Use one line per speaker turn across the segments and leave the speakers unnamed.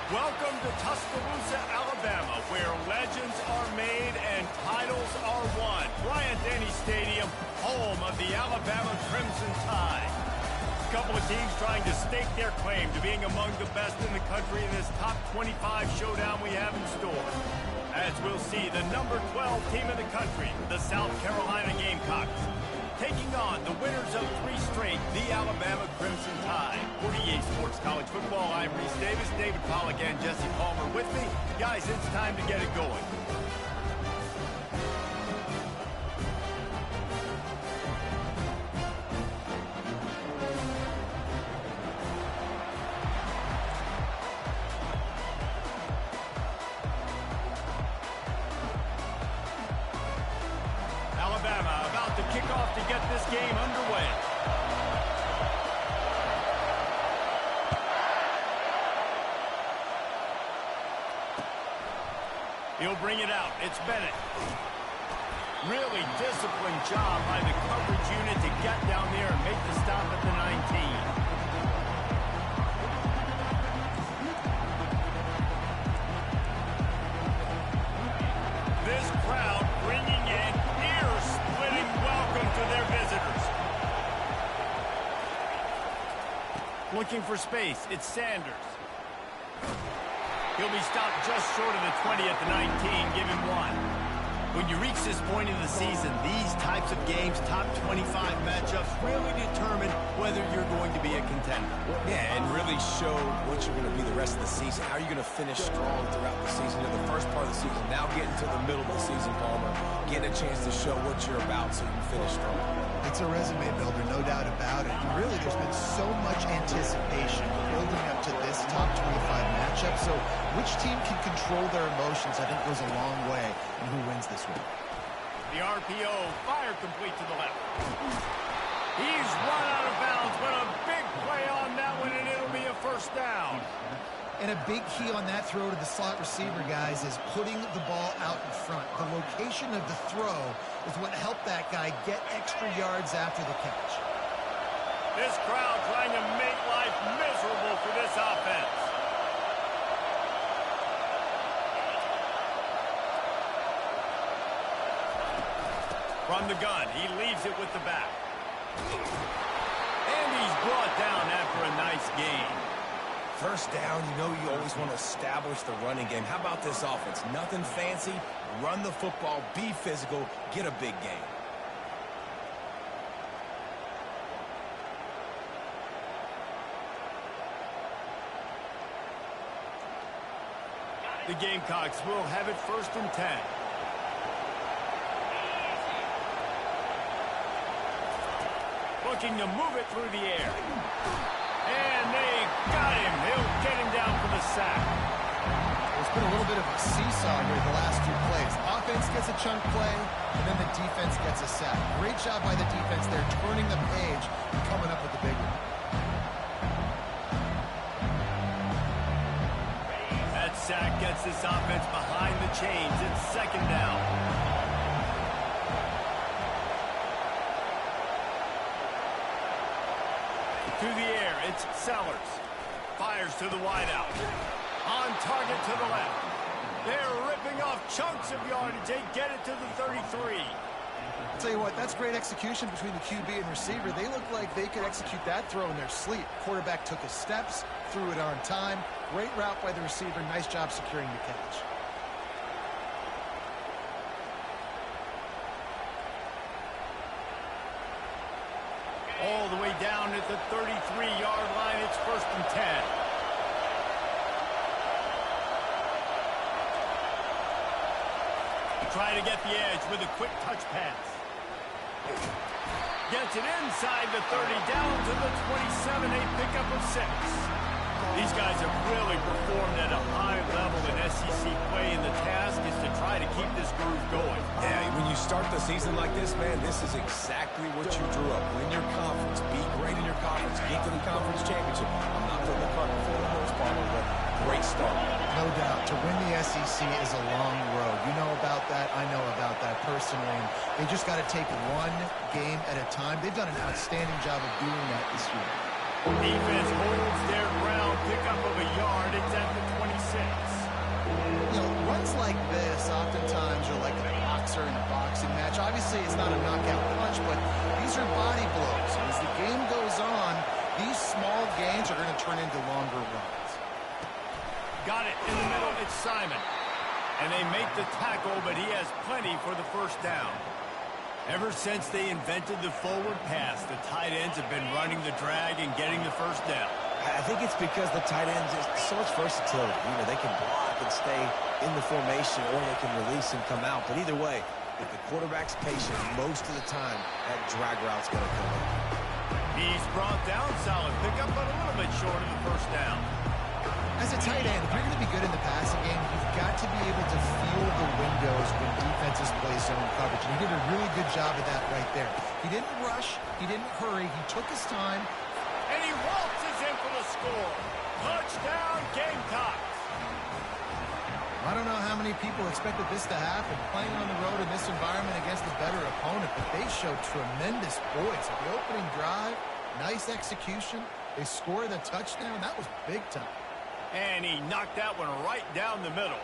Welcome to Tuscaloosa, Alabama, where legends are made and titles are won. Bryant-Denny Stadium, home of the Alabama Crimson Tide. A couple of teams trying to stake their claim to being among the best in the country in this top 25 showdown we have in store. As we'll see, the number 12 team in the country, the South Carolina Gamecocks, taking on the winners of 3 straight, the Alabama Crimson Tide. For EA Sports College Football, I'm Reese Davis, David Pollack, and Jesse Palmer with me. Guys, it's time to get it going. Alabama about to kick off to get this game underway. He'll bring it out. It's Bennett. Really disciplined job by the coverage unit to get down there and make the stop at the 19. This crowd bringing in ear-splitting welcome to their visitors. Looking for space, it's Sanders. He'll be stopped just short of the 20 at the 19, give him 1. When you reach this point in the season, these types of games, top 25 matchups, really determine whether you're going to be a contender.
Yeah, and really show what you're going to be the rest of the season. How are you going to finish strong throughout the season? You're the first part of the season. Now getting to the middle of the season, Palmer. Getting a chance to show what you're about so you can finish strong.
It's a resume builder, no doubt about it. And really, there's been so much anticipation building up to this top 25 matchup. So which team can control their emotions, I think, goes a long way in who wins this one.
The RPO, fire complete to the left. He's run out of bounds, but a big play on that one, and it'll be a first down.
And a big key on that throw to the slot receiver, guys, is putting the ball out in front. The location of the throw is what helped that guy get extra yards after the catch.
This crowd trying to make life miserable for this offense. From the gun, he leaves it with the back. And he's brought down after a nice gain.
First down, you know you always want to establish the running game. How about this offense? Nothing fancy. Run the football, be physical, get a big gain.
The Gamecocks will have it 1st and 10. Looking to move it through the air. And they got him. He'll get him down for the sack.
There's been a little bit of a seesaw here the last 2 plays. Offense gets a chunk play, and then the defense gets a sack. Great job by the defense there, turning the page and coming up with the big one.
That sack gets this offense behind the chains. It's 2nd down. To the air, it's Sellers. Fires to the wideout. On target to the left. They're ripping off chunks of yardage. They get it to the 33.
I'll tell you what, that's great execution between the QB and receiver. They look like they could execute that throw in their sleep. Quarterback took his steps, threw it on time. Great route by the receiver. Nice job securing the catch.
All the way down at the 33-yard line. It's 1st and 10. Try to get the edge with a quick touch pass. Gets it inside the 30, down to the 27, a pickup of 6. These guys have really performed at a high level in SEC play, and the task is to try to keep this groove going.
Yeah, when you start the season like this, man, this is exactly what you drew up. Win your conference, be great in your conference, get to the conference championship. I'm not putting the cart before the horse, Palmer, but great start.
No doubt. To win the SEC is a long road. You know about that. I know about that personally. And they just got to take one game at a time. They've done an outstanding job of doing that this year.
Defense holds their ground. Pickup of a yard. It's at the 27.
You know, runs like this oftentimes are like a boxer in a boxing match. Obviously, it's not a knockout punch, but these are body blows. And as the game goes on, these small gains are going to turn into longer runs.
Got it in the middle. It's Simon. And they make the tackle, but he has plenty for the first down. Ever since they invented the forward pass, the tight ends have been running the drag and getting the first down.
I think it's because the tight ends is so much versatility. You know, they can block and stay in the formation, or they can release and come out. But either way, if the quarterback's patient, most of the time, that drag route's going to come in.
He's brought down. Solid pickup, but a little bit short of the first down.
As a tight end, if you're going to be good in the passing game, you've got to be able to feel the windows when defenses play zone coverage. And he did a really good job of that right there. He didn't rush. He didn't hurry. He took his time.
And he waltzes in for the score. Touchdown, Gamecocks.
I don't know how many people expected this to happen, playing on the road in this environment against a better opponent, but they showed tremendous poise. At the opening drive, nice execution. They scored a touchdown. That was big time.
And he knocked that one right down the middle.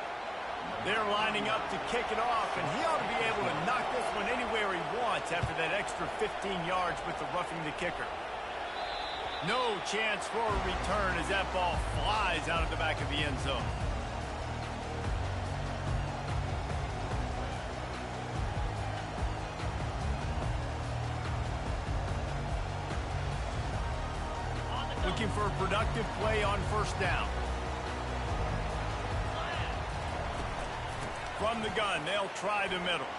They're lining up to kick it off, and he ought to be able to knock this one anywhere he wants after that extra 15 yards with the roughing the kicker. No chance for a return as that ball flies out of the back of the end zone. Looking for a productive play on first down. From the gun, they'll try the middle.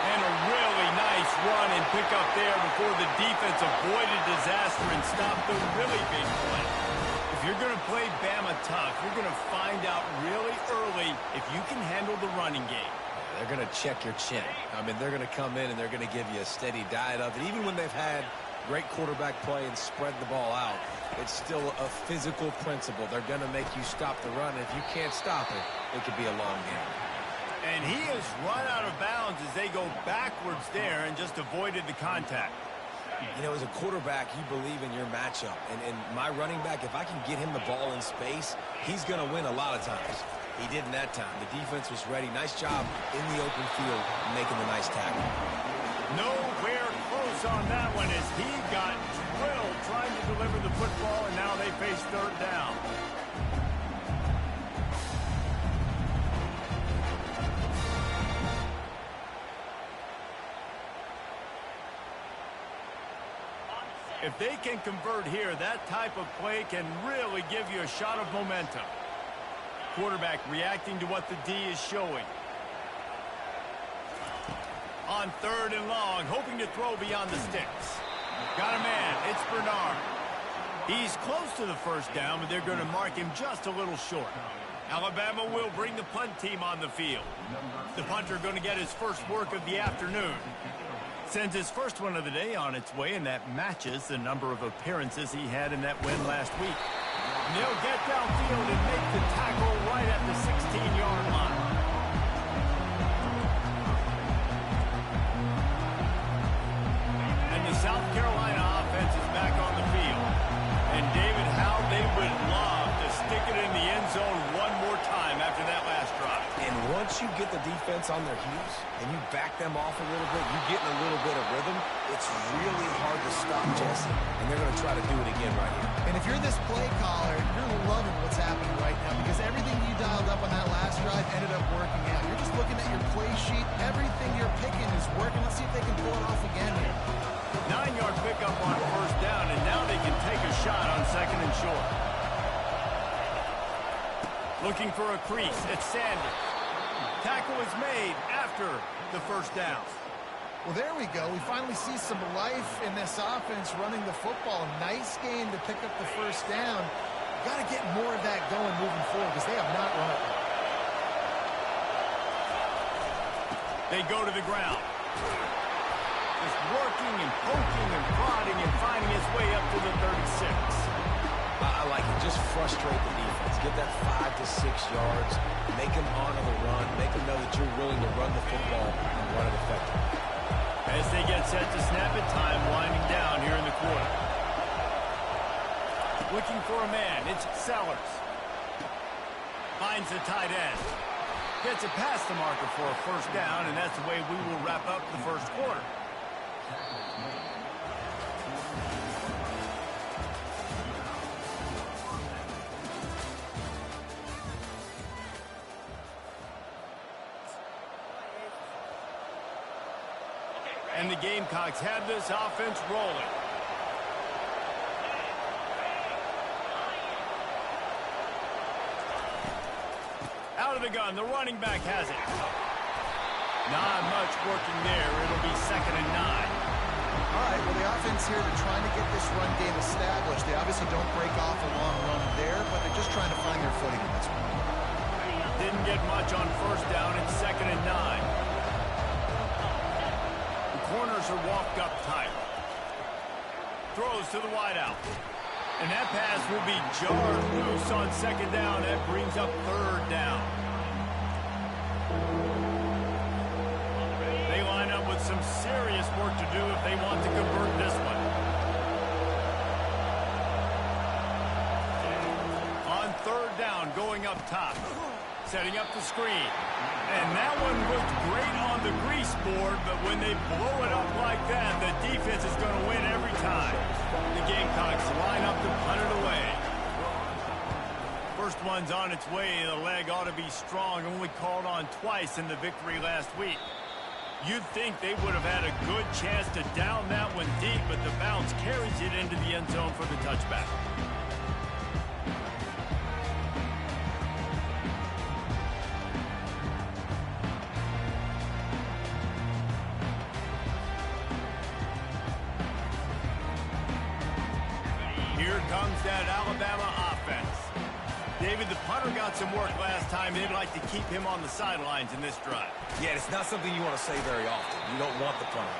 And a really nice run and pick up there before the defense avoided disaster and stopped the really big play. If you're going to play Bama tough, you're going to find out really early if you can handle the running game.
They're going to check your chin. I mean, they're going to come in and they're going to give you a steady diet of it. Even when they've had great quarterback play and spread the ball out, it's still a physical principle. They're going to make you stop the run. If you can't stop it, it could be a long game.
And he has run out of bounds as they go backwards there and just avoided the contact.
You know, as a quarterback, you believe in your matchup. And my running back, if I can get him the ball in space, he's going to win a lot of times. He did in that time. The defense was ready. Nice job in the open field making the nice tackle.
Nowhere close on that one as he got drilled trying to deliver the football, and now they face third down. If they can convert here, that type of play can really give you a shot of momentum. Quarterback reacting to what the D is showing. On third and long, hoping to throw beyond the sticks. Got a man. It's Bernard. He's close to the first down, but they're going to mark him just a little short. Alabama will bring the punt team on the field. The punter going to get his first work of the afternoon. Sends his first one of the day on its way, and that matches the number of appearances he had in that win last week. And they'll get downfield and make the tackle right at the 16-yard line. And the South Carolina offense is back on the field. And David, how they would love to stick it in the end zone one more time after that last drive.
And once you get the defense on their heels and you back them off a little bit, you get in a little bit of rhythm, it's really hard to stop Jesse. And they're going to try to do it again right here.
And if you're this play caller, you're loving what's happening right now because everything you dialed up on that last drive ended up working out. You're just looking at your play sheet. Everything you're picking is working. Let's see if they can pull it off again here.
9-yard pickup on first down, and now they can take a shot on second and short. Looking for a crease. It's Sanders. Tackle is made after the first down.
Well, there we go. We finally see some life in this offense running the football. Nice game to pick up the first down. Got to get more of that going moving forward because they have not run it.
They go to the ground. Just working and poking and prodding and finding his way up to the 36.
I like it. Just frustrate the defense. Get that 5 to 6 yards. Make them honor the run. Make them know that you're willing to run the football and run it effectively.
As they get set to snap it, time winding down here in the quarter. Looking for a man. It's Sellers. Finds the tight end. Gets it past the marker for a first down, and that's the way we will wrap up the first quarter. And the Gamecocks have this offense rolling. Out of the gun, the running back has it. Not much working there. It'll be 2nd and 9.
All right, well, the offense here, they're trying to get this run game established. They obviously don't break off a long run there, but they're just trying to find their footing in this one.
Didn't get much on first down. It's 2nd and 9. The corners are walked up tight. Throws to the wideout. And that pass will be jarred loose on 2nd down. That brings up 3rd down. They line up with some serious work to do if they want to convert this one. On 3rd down, going up top. Setting up the screen. And that one looked great on the grease board, but when they blow it up like that, the defense is going to win every time. The Gamecocks line up to punt it away. First one's on its way. The leg ought to be strong. Only called on twice in the victory last week. You'd think they would have had a good chance to down that one deep, but the bounce carries it into the end zone for the touchback. Here comes that Alabama offense. David, the punter got some work last time. They'd like to keep him on the sidelines in this drive.
Yeah, it's not something you want to say very often. You don't want the punter.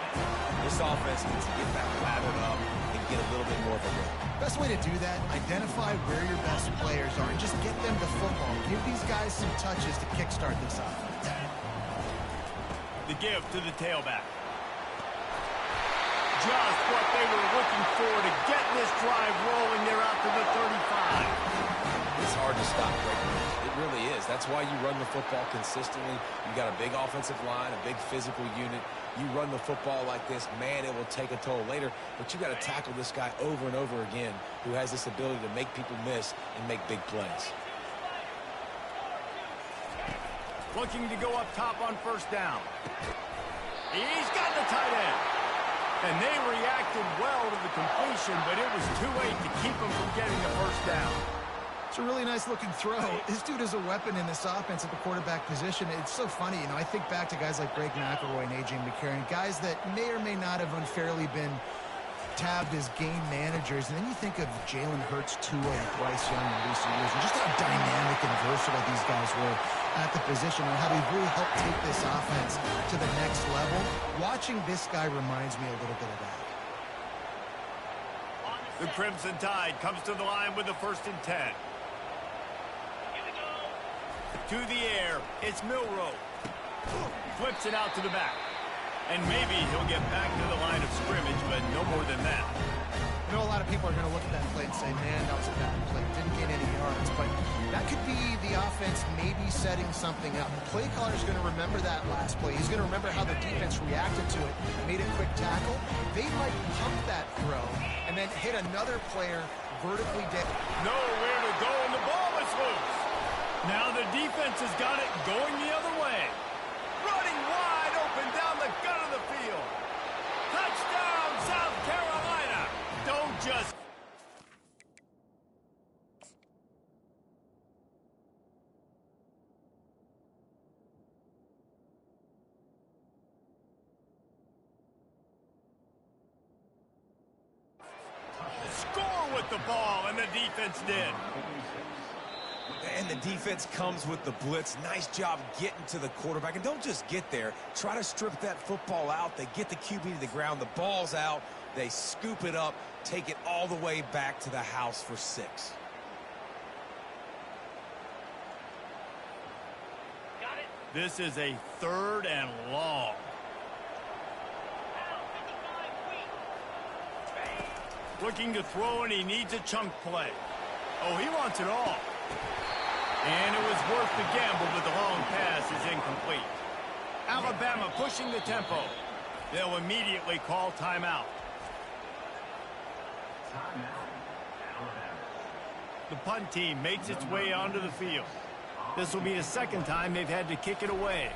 This offense needs to get that lathered up and get a little bit more of a rhythm.
Best way to do that, identify where your best players are and just get them the football. Give these guys some touches to kickstart this offense.
The give to the tailback. Just what they were looking for to get this drive rolling. They're out to the 35.
It's hard to stop breaking. It really is. That's why you run the football consistently. You got a big offensive line, a big physical unit. You run the football like this, man, it will take a toll later. But you got to tackle this guy over and over again who has this ability to make people miss and make big plays.
Looking to go up top on first down. He's got the tight end. And they reacted well to the completion, but it was too late to keep them from getting the first down.
It's a really nice-looking throw. This dude is a weapon in this offense at the quarterback position. It's so funny, you know, I think back to guys like Greg McElroy and A.J. McCarron, guys that may or may not have unfairly been tabbed as game managers. And then you think of Jalen Hurts, Tua, and Bryce Young in recent years, and just how dynamic and versatile these guys were at the position and how they've really helped take this offense to the next level. Watching this guy reminds me a little bit of that.
The Crimson Tide comes to the line with the 1st and 10. To the air, it's Milroe. Flips it out to the back. And maybe he'll get back to the line of scrimmage, but no more than that.
I know a lot of people are going to look at that play and say, man, that was a bad play. Didn't gain any yards. But that could be the offense maybe setting something up. The play caller is going to remember that last play. He's going to remember how the defense reacted to it, made a quick tackle. They might pump that throw and then hit another player vertically down.
Nowhere to go, and the ball is loose. Now the defense has got it going the other way. Running wide open down the gut of the field. Touchdown, South Carolina. Don't just... score with the ball, and the defense did.
And the defense comes with the blitz. Nice job getting to the quarterback. And don't just get there. Try to strip that football out. They get the QB to the ground. The ball's out. They scoop it up, take it all the way back to the house for 6.
This is a 3rd and long. Looking to throw, and he needs a chunk play. Oh, he wants it all. And it was worth the gamble, but the long pass is incomplete. Alabama pushing the tempo. They'll immediately call timeout. The punt team makes its way onto the field. This will be the second time they've had to kick it away.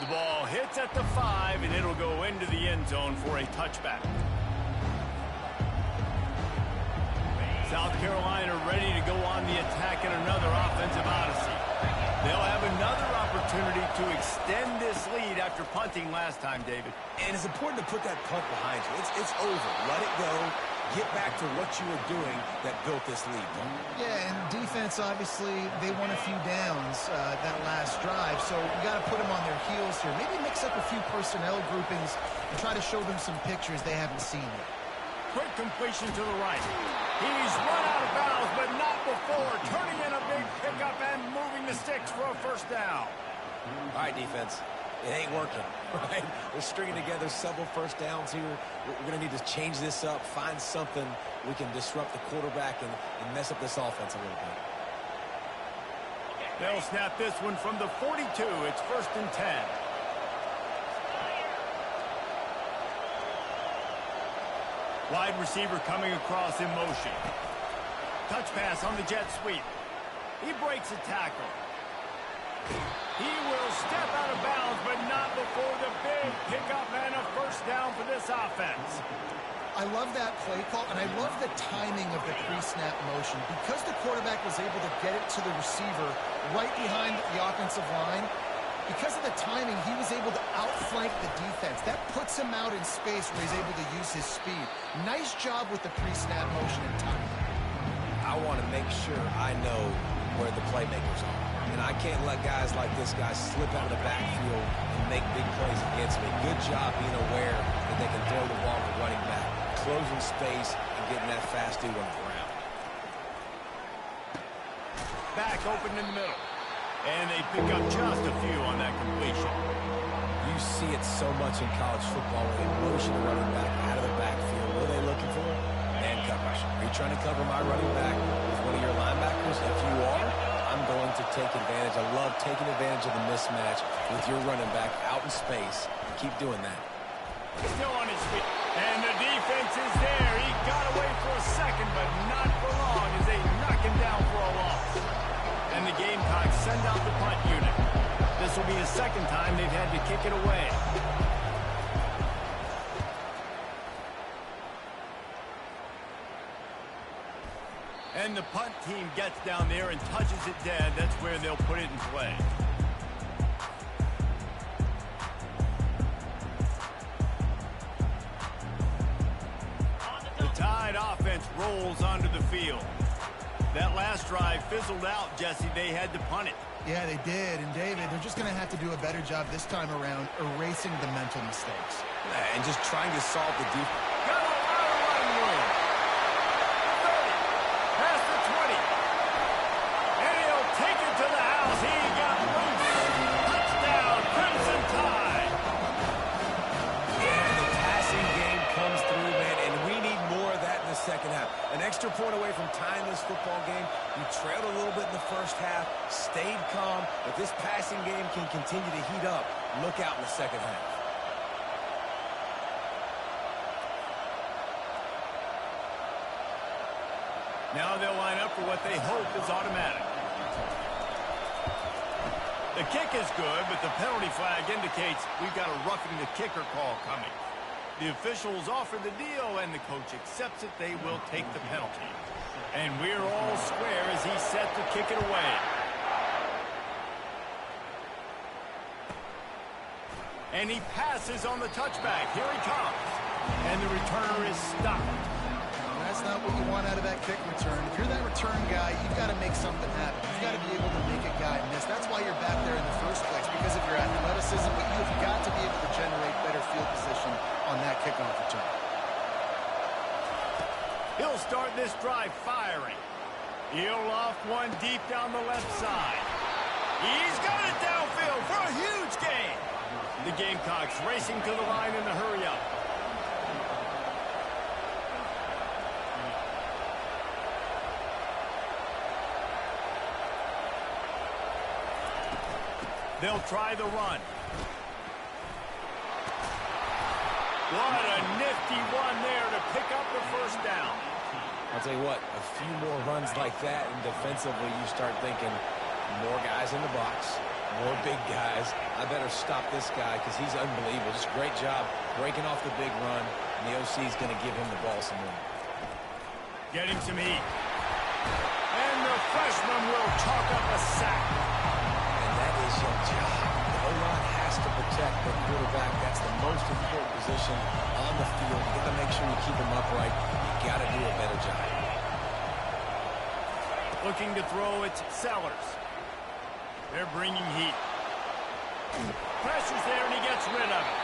The ball hits at the 5, and it'll go into the end zone for a touchback. South Carolina ready to go on the attack in another offensive odyssey. They'll have another opportunity to extend this lead after punting last time, David.
And it's important to put that punt behind you. It's over. Let it go. Get back to what you were doing that built this lead.
Yeah, and defense, obviously, they won a few downs that last drive, so you got to put them on their heels here. Maybe mix up a few personnel groupings and try to show them some pictures they haven't seen yet.
Quick completion to the right. He's run out of bounds, but not before turning in a big pickup and moving the sticks for a first down.
All right, defense. It ain't working, right? We're stringing together several first downs here. We're going to need to change this up, find something we can disrupt the quarterback and mess up this offense a little bit.
They'll snap this one from the 42. It's 1st and 10. Wide receiver coming across in motion. Touch pass on the jet sweep. He breaks a tackle. He will step out of bounds, but not before the big pickup and a first down for this offense.
I love that play call, and I love the timing of the pre-snap motion. Because the quarterback was able to get it to the receiver right behind the offensive line, because of the timing, he was able to outflank the defense. That puts him out in space where he's able to use his speed. Nice job with the pre-snap motion and timing.
I want to make sure I know where the playmakers are. And I can't let guys like this guy slip out of the backfield and make big plays against me. Good job being aware that they can throw the ball to running back, closing space, and getting that fast dude on the ground.
Back open in the middle. And they pick up just a few on that completion.
You see it so much in college football when they motion the running back out of the backfield. What are they looking for? Man coverage. Are you trying to cover my running back with one of your linebackers? If you are, I'm going to take advantage. I love taking advantage of the mismatch with your running back out in space. Keep doing that.
Still on his feet. And the defense is there. He got away for a second, but not for long as they knock him down for a loss. And the Gamecocks send out the punt unit. This will be the second time they've had to kick it away. And the punt team gets down there and touches it dead. That's where they'll put it in play. The Tide offense rolls onto the field. That last drive fizzled out, Jesse. They had to punt it.
Yeah, they did. And, David, they're just going to have to do a better job this time around erasing the mental mistakes.
And just trying to solve the defense.
Got a lot of running room. 30. Past the 20. And he'll take it to the house. He got loose. Touchdown, Crimson Tide.
And the passing game comes through, man, and we need more of that in the second half. An extra point away from tying this football game. You trailed a little bit in the first half, stayed calm. If this passing game can continue to heat up, look out in the second half.
Now they'll line up for what they hope is automatic. The kick is good, but the penalty flag indicates we've got a roughing the kicker call coming. The officials offer the deal, and the coach accepts it. They will take the penalty. And we're all square as he's set to kick it away. And he passes on the touchback. Here he comes. And the returner is stopped.
That's not what you want out of that kick return. If you're that return guy, you've got to make something happen. You've got to be able to make a guy miss. That's why you're back there in the first place, because of your athleticism, but you've got to be able to generate better field position on that kickoff return.
He'll start this drive firing. He'll off one deep down the left side. He's got it downfield for a huge The Gamecocks racing to the line in a hurry-up. They'll try the run. What a nifty one there to pick up the first down.
I'll tell you what, a few more runs like that, and defensively you start thinking more guys in the box, more big guys. I better stop this guy because he's unbelievable. Just great job breaking off the big run, and the OC is going to give him the ball some more.
Getting some heat. And the freshman will chalk up a sack.
And that is your job. The O-line has to protect the quarterback. That's the most important position on the field. You got to make sure you keep him upright. You got to do a better job.
Looking to throw, it's Sellers. They're bringing heat. Pressure's there, and he gets rid of it.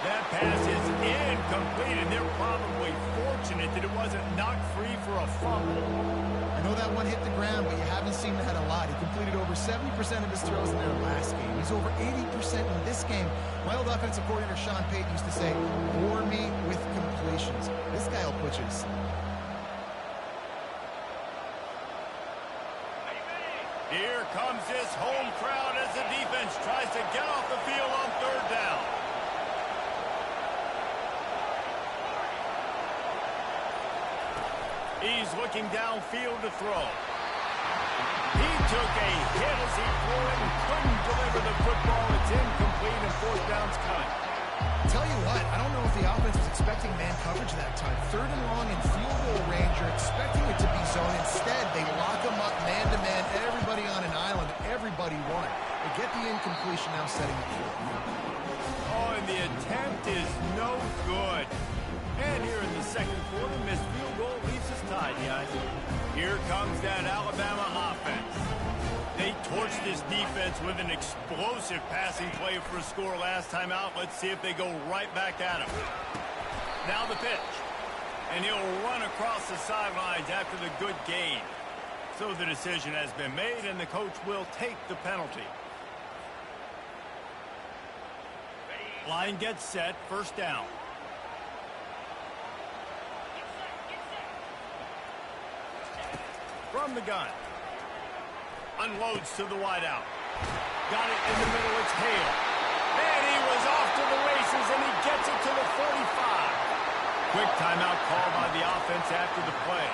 That pass is incomplete, and they're probably fortunate that it wasn't knocked free for a fumble.
I know that one hit the ground, but you haven't seen that a lot. He completed over 70% of his throws in their last game. He's over 80% in this game. My old offensive coordinator, Sean Payton, used to say, bore me with completions. This guy will put you to sleep.
Here comes this home crowd as the defense tries to get off the field on third down. He's looking downfield to throw. He took a hit as he threw it and couldn't deliver the football. It's incomplete and fourth down's coming.
Tell you what, I don't know if the offense was expecting man coverage that time. Third and long in field goal range, you're expecting it to be zone. Instead, they lock them up man-to-man, everybody on an island, everybody won. They get the incompletion now setting the field.
Oh, and the attempt is no good. And here in the second quarter, missed field goal leaves us tied, guys. Here comes that Alabama offense. They torched this defense with an explosive passing play for a score last time out. Let's see if they go right back at him. Now the pitch. And he'll run across the sidelines after the good gain. So the decision has been made, and the coach will take the penalty. Line gets set, first down. From the gun. Unloads to the wideout. Got it in the middle, it's Hale. And he was off to the races, and he gets it to the 45. Quick timeout call by the offense after the play.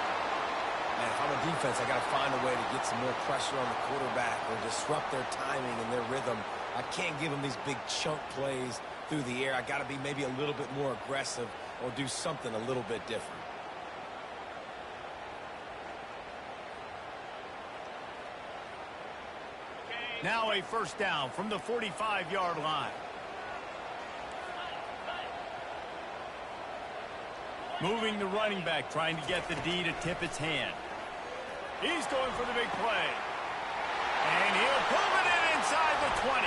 Man, if I'm a defense, I got to find a way to get some more pressure on the quarterback or disrupt their timing and their rhythm. I can't give them these big chunk plays through the air. I got to be maybe a little bit more aggressive or do something a little bit different.
Now a first down from the 45-yard line. Moving the running back, trying to get the D to tip its hand. He's going for the big play. And he'll pull it in inside the 20.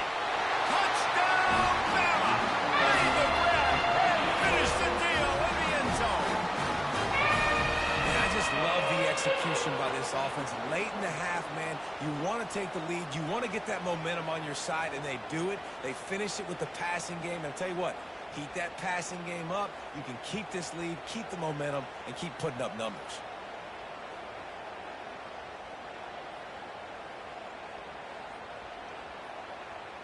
Touchdown, Bama! Ready to grab and finish the deal in the end zone.
And I just love the execution by this offense. Late in the half, man, you want to take the lead. You want to get that momentum on your side, and they do it. They finish it with the passing game. And I'll tell you what, keep that passing game up. You can keep this lead, keep the momentum, and keep putting up numbers.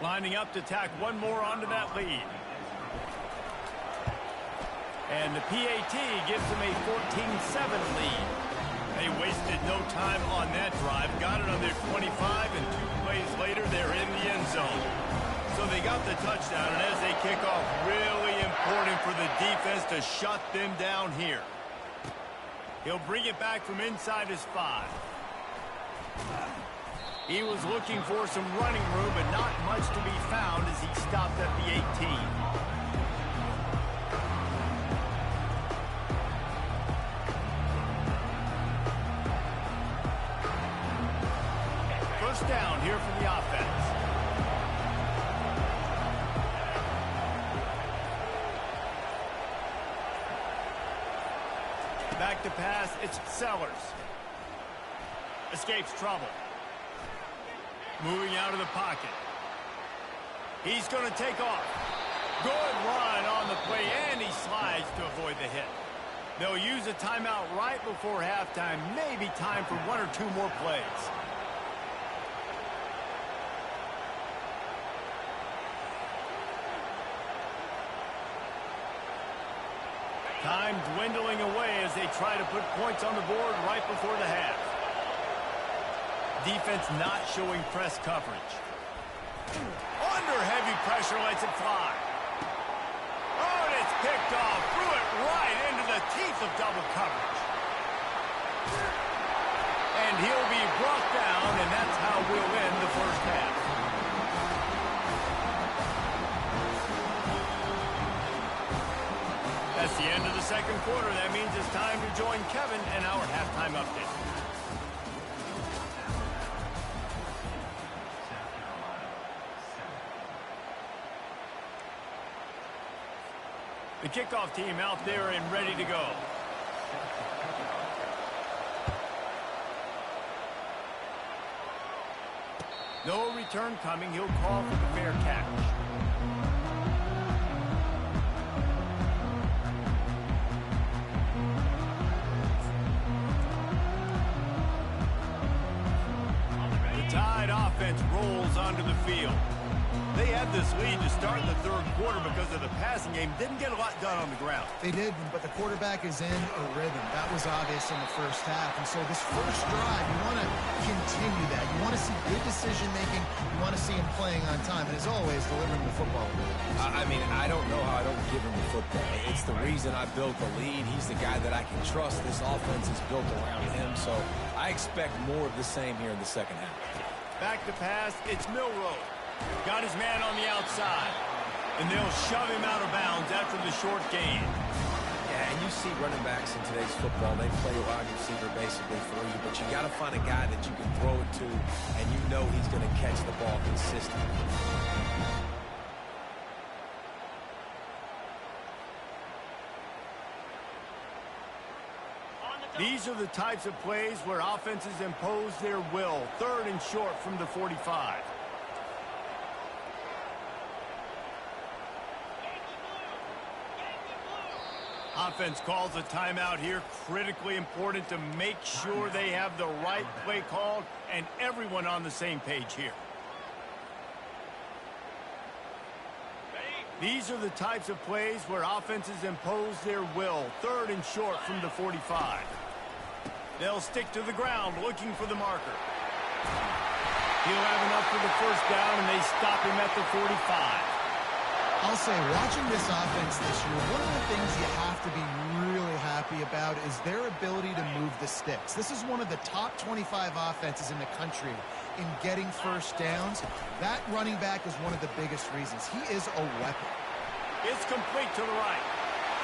Lining up to tack one more onto that lead. And the PAT gives them a 14-7 lead. They wasted no time on that drive. Got it on their 25, and 2 plays later, they're in the end zone. So they got the touchdown, and as they kick off, really important for the defense to shut them down here. He'll bring it back from inside his 5. He was looking for some running room, but not much to be found as he stopped at the 18. First down here for the offense. Back to pass, it's Sellers. Escapes trouble. Moving out of the pocket. He's going to take off. Good run on the play, and he slides to avoid the hit. They'll use a timeout right before halftime. Maybe time for one or two more plays. Time dwindling away as they try to put points on the board right before the half. Defense not showing press coverage. Under heavy pressure, lets it fly. Oh, and it's picked off. Threw it right into the teeth of double coverage. And he'll be brought down, and that's how we'll end the first half. That's the end of the second quarter. That means it's time to join Kevin and our halftime update. The kickoff team out there and ready to go. No return coming. He'll call for the fair catch. Offense rolls onto the field. They had this lead to start the third quarter because of the passing game. Didn't get a lot done on the ground.
They did, but the quarterback is in a rhythm. That was obvious in the first half. And so this first drive, you want to continue that. You want to see good decision-making. You want to see him playing on time. And as always, delivering the football.
I mean, I don't know how I don't give him the football. It's the reason I built the lead. He's the guy that I can trust. This offense is built around him. So I expect more of the same here in the second half.
Back to pass, it's Milroe. Got his man on the outside. And they'll shove him out of bounds after the short gain.
Yeah, and you see running backs in today's football, they play wide receiver basically for you, but you got to find a guy that you can throw it to, and you know he's going to catch the ball consistently.
These are the types of plays where offenses impose their will. Third and short from the 45. Offense calls a timeout here. Critically important to make sure they have the right play called and everyone on the same page here. These are the types of plays where offenses impose their will. Third and short from the 45. They'll stick to the ground looking for the marker. He'll have enough for the first down, and they stop him at the 45.
I'll say, watching this offense this year, one of the things you have to be really happy about is their ability to move the sticks. This is one of the top 25 offenses in the country in getting first downs. That running back is one of the biggest reasons. He is a weapon.
It's complete to the right.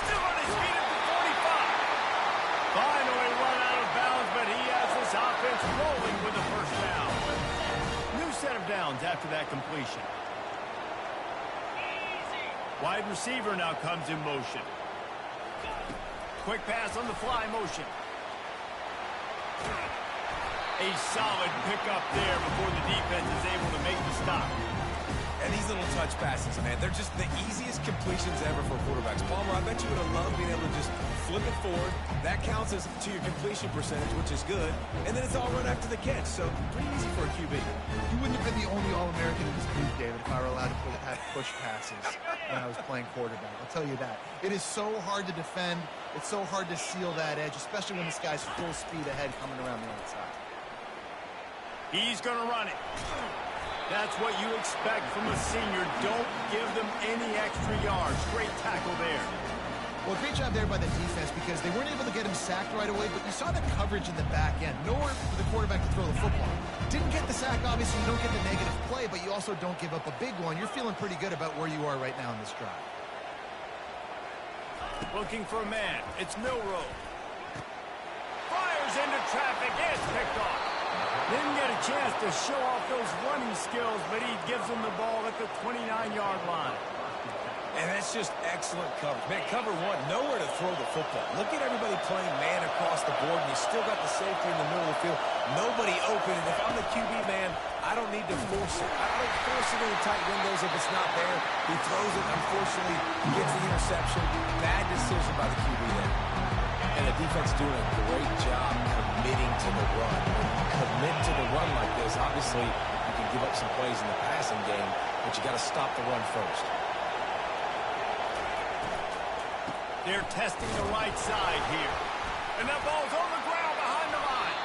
Still on his feet at the 45. Finally run out of bounds, but he has this offense rolling with the first down. New set of downs after that completion. Wide receiver now comes in motion. Quick pass on the fly motion. A solid pickup there before the defense is able to make the stop.
And these little touch passes, man, they're just the easiest completions ever for quarterbacks. Palmer, I bet you would have loved being able to just flip it forward. That counts as to your completion percentage, which is good. And then it's all run after the catch, so pretty easy for a QB.
You wouldn't have been the only All-American in this league, David, if I were allowed to push passes when I was playing quarterback. I'll tell you that. It is so hard to defend. It's so hard to seal that edge, especially when this guy's full speed ahead coming around the outside.
He's going to run it. That's what you expect from a senior. Don't give them any extra yards. Great tackle there.
Well, great job there by the defense because they weren't able to get him sacked right away, but you saw the coverage in the back end. Nowhere for the quarterback to throw the football. Didn't get the sack, obviously. You don't get the negative play, but you also don't give up a big one. You're feeling pretty good about where you are right now in this drive.
Looking for a man. It's Milroe. Fires into traffic. It's picked off. Didn't get a chance to show off those running skills, but he gives him the ball at the 29-yard line.
And that's just excellent coverage. Man, cover one, nowhere to throw the football. Look at everybody playing man across the board, and you still got the safety in the middle of the field. Nobody open, and if I'm the QB, man, I don't need to force it. I don't force it into tight windows if it's not there. He throws it, unfortunately, he gets the interception. Bad decision by the QB there. And the defense doing a great job committing to the run. When you commit to the run like this, obviously, you can give up some plays in the passing game, but you got to stop the run first.
They're testing the right side here. And that ball's on the ground behind the line.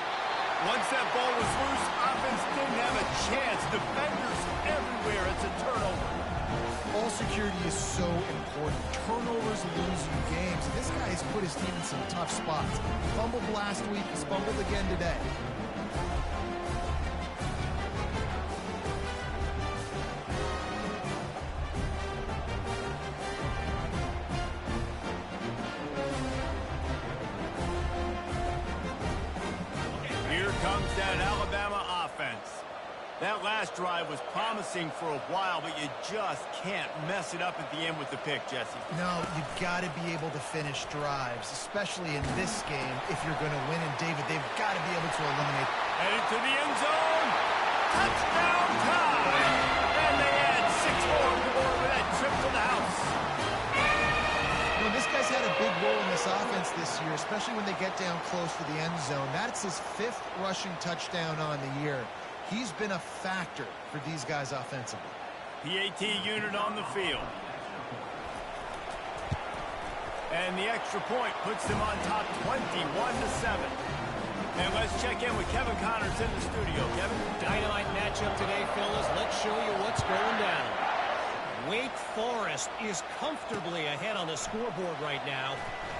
Once that ball was loose, offense didn't have a chance. Defenders everywhere. It's a turnover.
Ball security is so important. Turnovers lose you games. This guy has put his team in some tough spots. He fumbled last week. He's fumbled again today.
Comes that Alabama offense. That last drive was promising for a while, but you just can't mess it up at the end with the pick, Jesse.
No, you got to be able to finish drives, especially in this game if you're going to win. And, David, they've got to be able to eliminate.
Headed to the end zone. Touchdown time. And they add 6 more with that trip to the house.
This guy's had a big role in this offense this year, especially when they get down close to the end zone. That's his 5th rushing touchdown on the year. He's been a factor for these guys offensively.
PAT unit on the field. And the extra point puts them on top 21-7. And let's check in with Kevin Connors in the studio. Kevin?
Dynamite matchup today, fellas. Let's show you what's going down. Wake Forest is comfortably ahead on the scoreboard right now.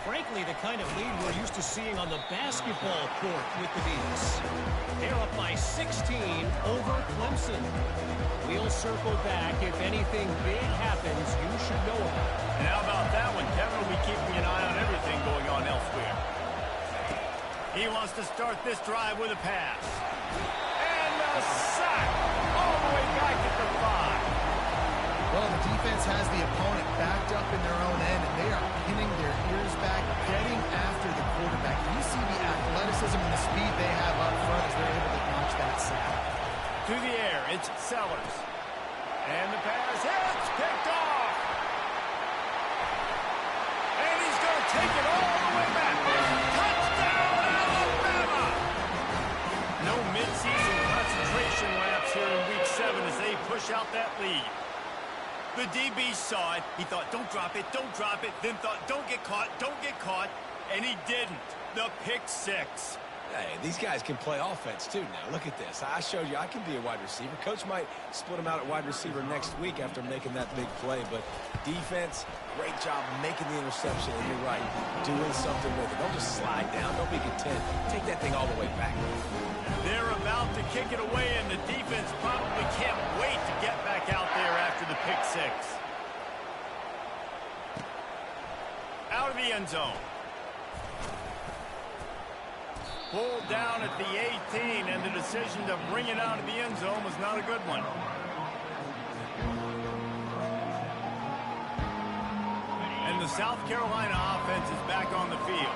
Frankly, the kind of lead we're used to seeing on the basketball court with the Beavs. They're up by 16 over Clemson. We'll circle back. If anything big happens, you should know about it.
And how about that one? Kevin will be keeping an eye on everything going on elsewhere. He wants to start this drive with a pass. And a sack all the way back at the 5.
Well, the defense has the opponent backed up in their own end, and they are pinning their ears back, getting after the quarterback. You see the athleticism and the speed they have up front as they're able to notch that sack.
To the air, it's Sellers. And the pass hits, picked off. And he's going to take it all the way back. Touchdown, Alabama! No midseason concentration laps here in Week 7 as they push out that lead. The DB saw it. He thought, don't drop it, then thought, don't get caught, and he didn't. The pick 6.
Hey, these guys can play offense, too, now. Look at this. I showed you I can be a wide receiver. Coach might split him out at wide receiver next week after making that big play, but defense, great job making the interception, and you're right, doing something with it. Don't just slide down. Don't be content. Take that thing all the way back.
They're about to kick it away, and the defense probably can't wait to get back out there after the pick 6. Out of the end zone. Pulled down at the 18, and the decision to bring it out of the end zone was not a good one. And the South Carolina offense is back on the field.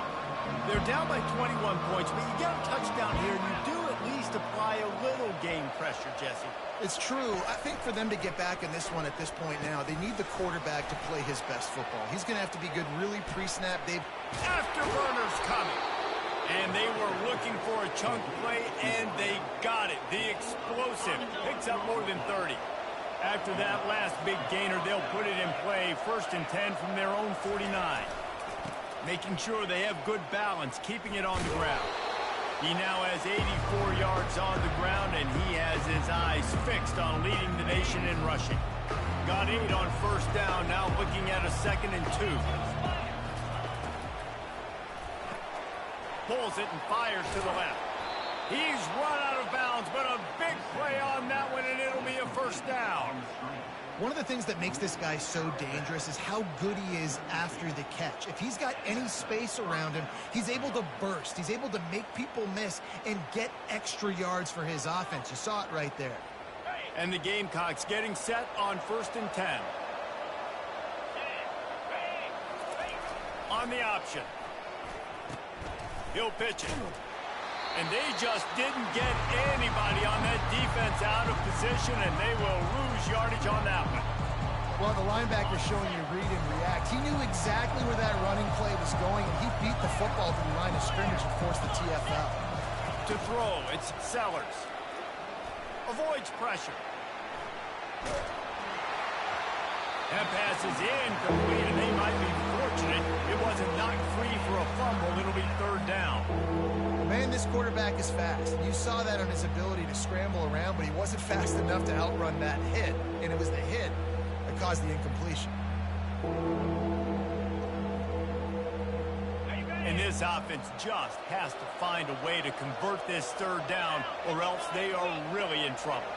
They're down by 21 points, but you get a touchdown here, and you do at least apply a little game pressure, Jesse.
It's true. I think for them to get back in this one at this point now, they need the quarterback to play his best football. He's going to have to be good really pre-snap.
Afterburners coming. And they were looking for a chunk play, and they got it. The explosive picks up more than 30. After that last big gainer, they'll put it in play. 1st and 10 from their own 49. Making sure they have good balance, keeping it on the ground. He now has 84 yards on the ground, and he has his eyes fixed on leading the nation in rushing. Got 8 on 1st down, now looking at a 2nd and 2. Pulls it and fires to the left. He's run out of bounds, but a big play on that one, and it'll be a 1st down.
One of the things that makes this guy so dangerous is how good he is after the catch. If he's got any space around him, he's able to burst. He's able to make people miss and get extra yards for his offense. You saw it right there.
And the Gamecocks getting set on 1st and 10. on the option. He'll pitch it. And they just didn't get anybody on that defense out of position, and they will lose yardage on that one.
Well, the linebacker's showing you read and react. He knew exactly where that running play was going, and he beat the football to the line of scrimmage and forced the TFL.
To throw, it's Sellers. Avoids pressure. That pass is incomplete, and they might be fortunate it wasn't knocked free for a fumble. It'll be third down.
Man, this quarterback is fast. You saw that on his ability to scramble around, but he wasn't fast enough to outrun that hit, and it was the hit that caused the incompletion.
And this offense just has to find a way to convert this third down, or else they are really in trouble.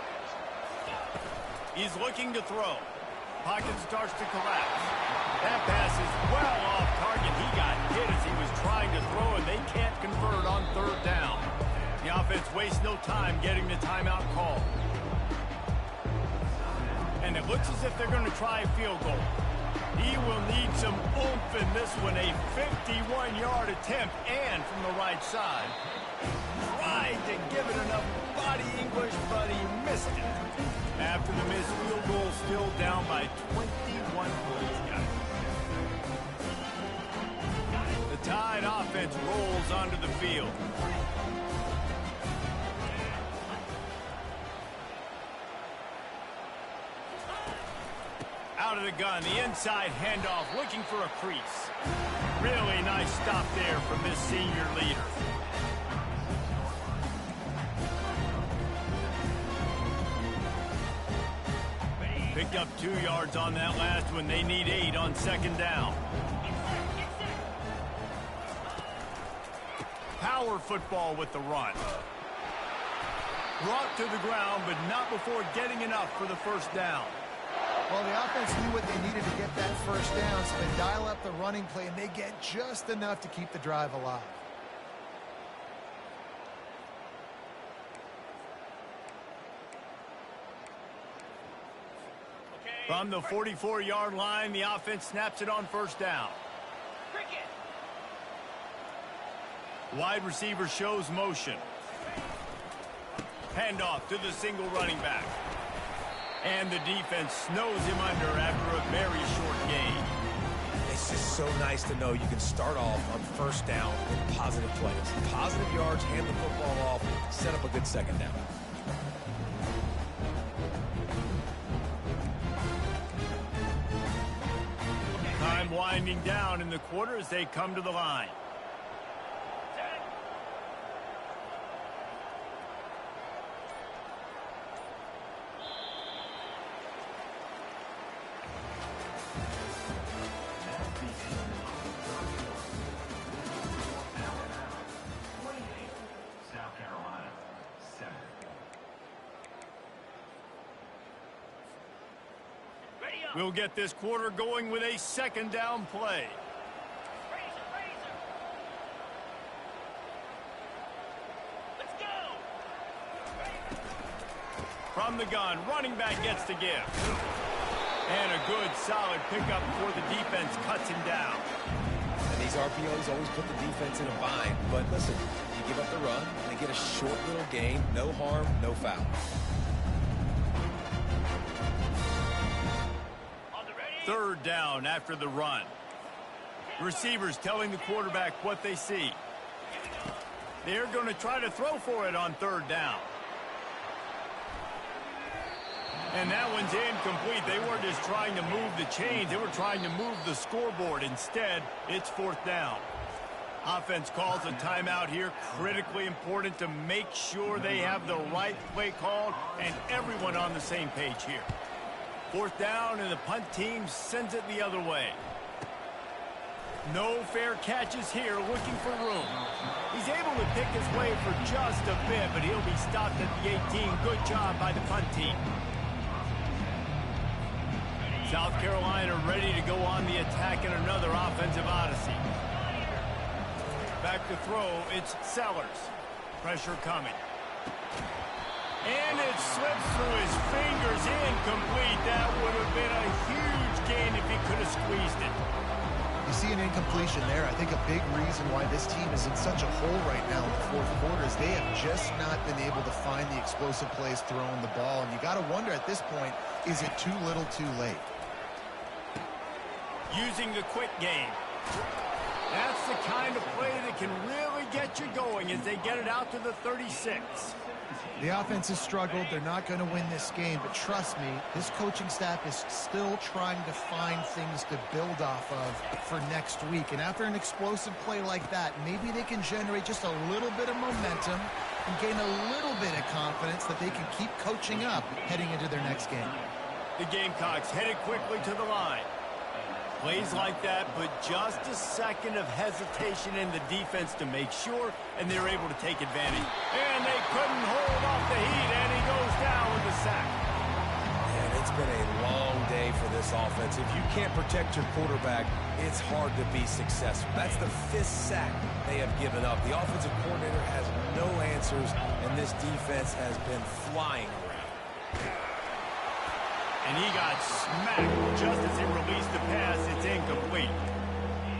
He's looking to throw. Pocket starts to collapse. That pass is well off target. He got hit as he was trying to throw, and they can't convert on third down. The offense wastes no time getting the timeout call. And it looks as if they're going to try a field goal. He will need some oomph in this one. A 51-yard attempt, and from the right side. Tried to give it enough body English, but he missed it. After the missed field goal, still down by 21 points. The Tide offense rolls onto the field. Out of the gun, the inside handoff, looking for a crease. Really nice stop there from this senior leader. Picked up 2 yards on that last one. They need 8 on second down. Power football with the run. Brought to the ground, but not before getting enough for the first down.
Well, the offense knew what they needed to get that first down, so they dial up the running play, and they get just enough to keep the drive alive.
From the 44-yard line, the offense snaps it on first down. Wide receiver shows motion. Handoff to the single running back. And the defense snows him under after a very short gain.
It's just so nice to know you can start off on first down with positive plays. Positive yards, hand the football off, set up a good second down.
Time winding down in the quarter as they come to the line. We'll get this quarter going with a second down play. Let's go. From the gun, running back gets the give. And a good, solid pickup before the defense cuts him down.
And these RPOs always put the defense in a bind. But listen, you give up the run, they get a short little gain, no harm, no foul.
Third down after the run. Receivers telling the quarterback what they see. They're going to try to throw for it on third down. And that one's incomplete. They weren't just trying to move the chains. They were trying to move the scoreboard. Instead, it's fourth down. Offense calls a timeout here. Critically important to make sure they have the right play called and everyone on the same page here. Fourth down, and the punt team sends it the other way. No fair catches here, looking for room. He's able to pick his way for just a bit, but he'll be stopped at the 18. Good job by the punt team. South Carolina ready to go on the attack in another offensive odyssey. Back to throw, it's Sellers. Pressure coming. And it slips through his fingers, incomplete. That would have been a huge gain if he could have squeezed it.
You see an incompletion there. I think a big reason why this team is in such a hole right now in the fourth quarter is they have just not been able to find the explosive plays throwing the ball. And you got to wonder at this point, is it too little too late?
Using the quick game. That's the kind of play that can really get you going as they get it out to the 36.
The offense has struggled. They're not going to win this game, but trust me, this coaching staff is still trying to find things to build off of for next week. And after an explosive play like that, maybe they can generate just a little bit of momentum and gain a little bit of confidence that they can keep coaching up heading into their next game.
The Gamecocks headed quickly to the line. Plays like that, but just a second of hesitation in the defense to make sure, and they're able to take advantage. And they couldn't hold off the heat, and he goes down with a sack.
And it's been a long day for this offense. If you can't protect your quarterback, it's hard to be successful. That's the 5th sack they have given up. The offensive coordinator has no answers, and this defense has been flying around.
And he got smacked just as he released the pass. It's incomplete.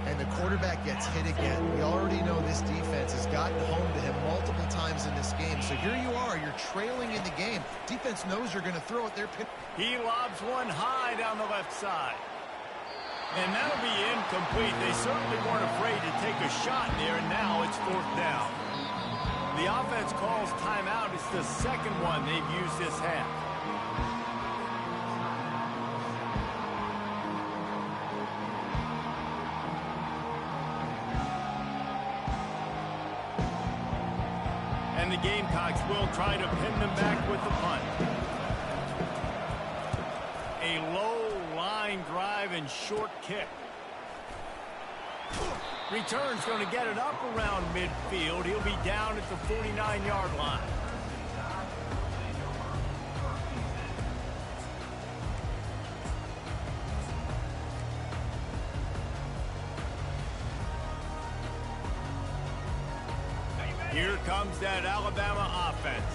And the quarterback gets hit again. We already know this defense has gotten home to him multiple times in this game. So here you are. You're trailing in the game. Defense knows you're going to throw it.
He lobs one high down the left side. And that'll be incomplete. They certainly weren't afraid to take a shot there, and now it's 4th down. The offense calls timeout. It's the second one they've used this half. And the Gamecocks will try to pin them back with the punt. A low line drive and short kick. Return's going to get it up around midfield. He'll be down at the 49-yard line. Here comes that Alabama offense.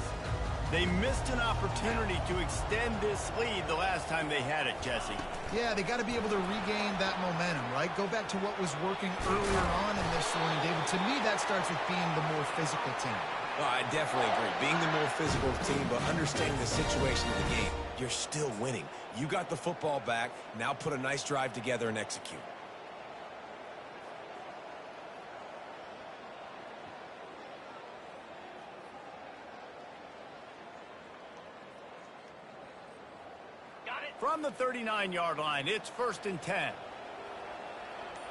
They missed an opportunity to extend this lead the last time they had it, Jesse.
Yeah, they got to be able to regain that momentum, right? Go back to what was working earlier on in this one, David. To me, that starts with being the more physical team.
Well, I definitely agree. Being the more physical team, but understanding the situation of the game. You're still winning. You got the football back. Now put a nice drive together and execute.
From the 39-yard line, it's 1st and 10.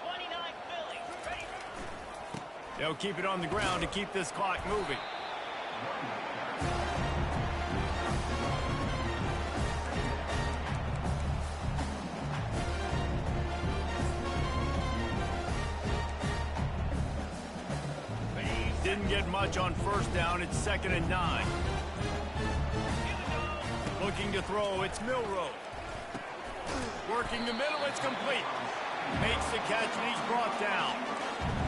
29 Philly. Ready.
They'll keep it on the ground to keep this clock moving. Didn't get much on 1st down. It's 2nd and 9. Looking to throw, it's Milroe. Working the middle, it's complete. Makes the catch, and he's brought down.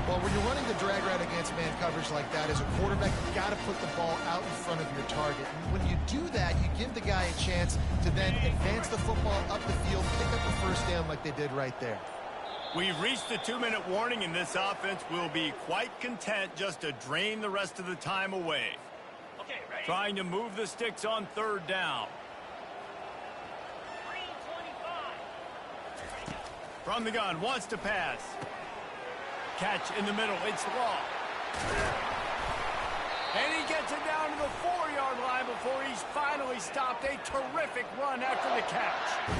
Well, when you're running the drag route against man coverage like that, as a quarterback, you've got to put the ball out in front of your target. And when you do that, you give the guy a chance to then advance the football up the field, pick up the 1st down like they did right there.
We've reached the 2-minute warning, and this offense will be quite content just to drain the rest of the time away.
Okay, ready.
Trying to move the sticks on 3rd down. From the gun, wants to pass. Catch in the middle, it's Law. And he gets it down to the 4-yard line before he's finally stopped. A terrific run after the catch.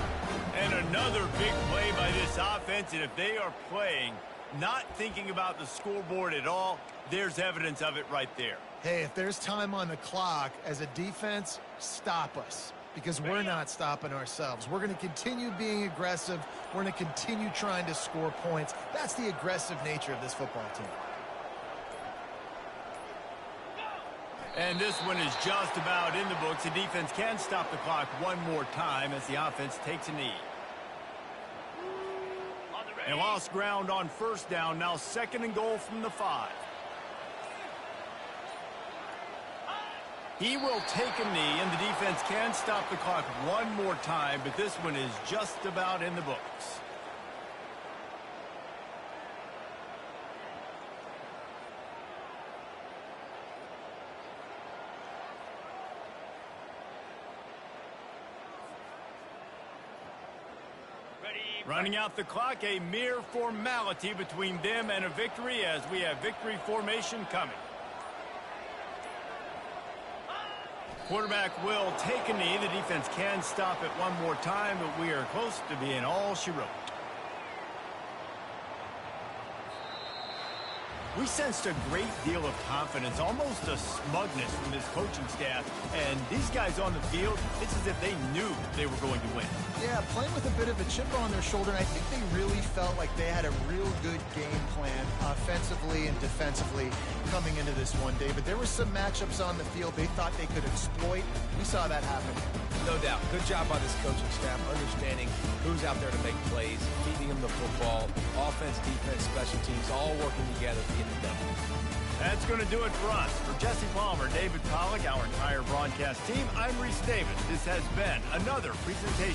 And another big play by this offense, and if they are playing, not thinking about the scoreboard at all, there's evidence of it right there.
Hey, if there's time on the clock, as a defense, stop us. Because we're not stopping ourselves. We're going to continue being aggressive. We're going to continue trying to score points. That's the aggressive nature of this football team.
And this one is just about in the books. The defense can stop the clock one more time as the offense takes a knee. They lost ground on 1st down. Now 2nd and goal from the 5. He will take a knee, and the defense can stop the clock one more time, but this one is just about in the books. Running out the clock, a mere formality between them and a victory as we have victory formation coming. Quarterback will take a knee. The defense can stop it one more time, but we are close to being all she wrote. We sensed a great deal of confidence, almost a smugness from this coaching staff. And these guys on the field, it's as if they knew they were going to win.
Yeah, playing with a bit of a chip on their shoulder, and I think they really felt like they had a real good game plan offensively and defensively coming into this one day. But there were some matchups on the field they thought they could exploit. We saw that happen.
No doubt. Good job by this coaching staff, understanding who's out there to make plays, feeding them the football, offense, defense, special teams, all working together to get it done.
That's going to do it for us. For Jesse Palmer, David Pollack, our entire broadcast team, I'm Reese Davis. This has been another presentation